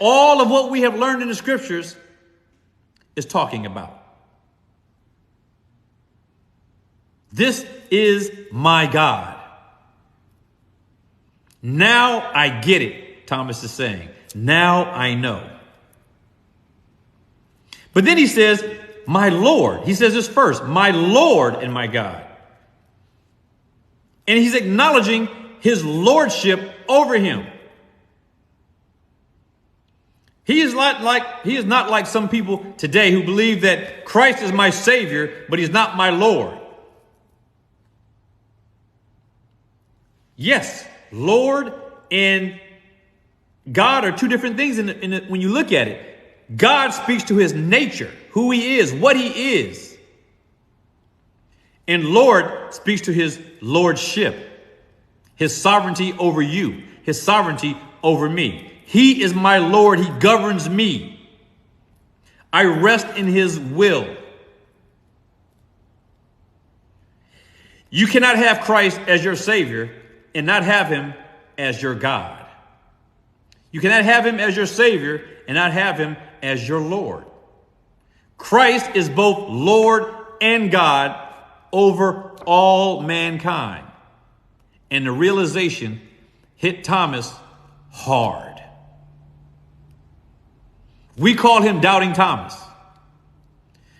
all of what we have learned in the scriptures is talking about. This is my God. Now I get it, Thomas is saying. Now I know. But then he says, my Lord. He says this first, my Lord and my God. And he's acknowledging his lordship over him. He is not like some people today who believe that Christ is my Savior, but he's not my Lord. Yes, Lord and God are two different things when you look at it. God speaks to his nature, who he is, what he is. And Lord speaks to his lordship, his sovereignty over you, his sovereignty over me. He is my Lord. He governs me. I rest in his will. You cannot have Christ as your Savior and not have him as your God. You cannot have him as your Savior and not have him as your Lord. Christ is both Lord and God over all mankind. And the realization hit Thomas hard. We call him Doubting Thomas.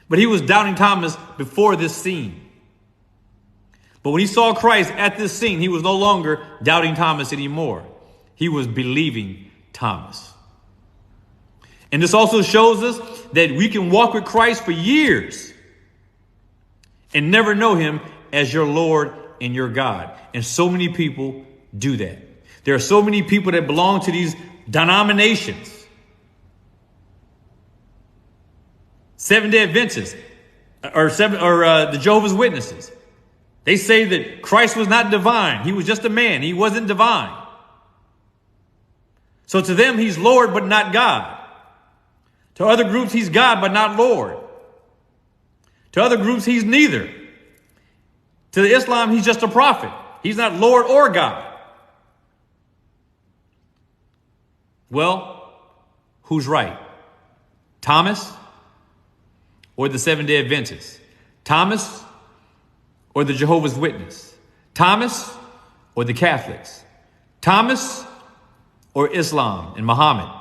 But he was Doubting Thomas before this scene. But when he saw Christ at this scene, he was no longer Doubting Thomas anymore. He was Believing Thomas. And this also shows us that we can walk with Christ for years and never know him as your Lord and your God. And so many people do that. There are so many people that belong to these denominations. Seventh-day Adventists or the Jehovah's Witnesses. They say that Christ was not divine. He was just a man. He wasn't divine. So to them, he's Lord, but not God. To other groups, he's God, but not Lord. To other groups, he's neither. To the Islam, he's just a prophet. He's not Lord or God. Well, who's right? Thomas or the Seventh-day Adventists? Thomas or the Jehovah's Witness? Thomas or the Catholics? Thomas or Islam and Muhammad?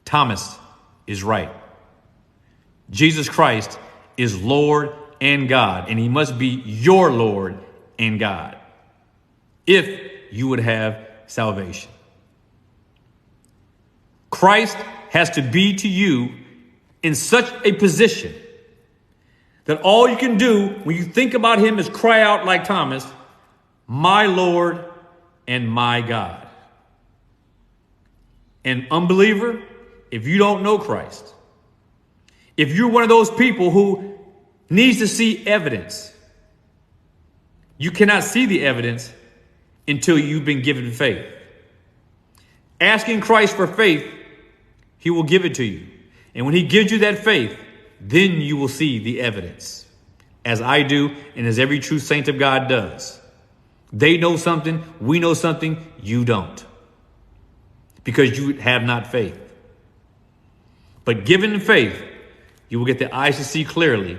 Thomas is right. Jesus Christ is Lord and God, and he must be your Lord and God if you would have salvation. Christ has to be to you in such a position that all you can do when you think about him is cry out like Thomas, my Lord and my God. And unbeliever, if you don't know Christ, if you're one of those people who needs to see evidence, you cannot see the evidence until you've been given faith. Asking Christ for faith, he will give it to you. And when he gives you that faith, then you will see the evidence, as I do and as every true saint of God does. They know something, we know something, you don't, because you have not faith. But given faith, you will get the eyes to see clearly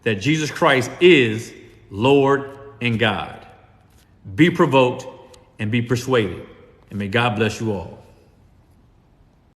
that Jesus Christ is Lord and God. Be provoked and be persuaded. And may God bless you all.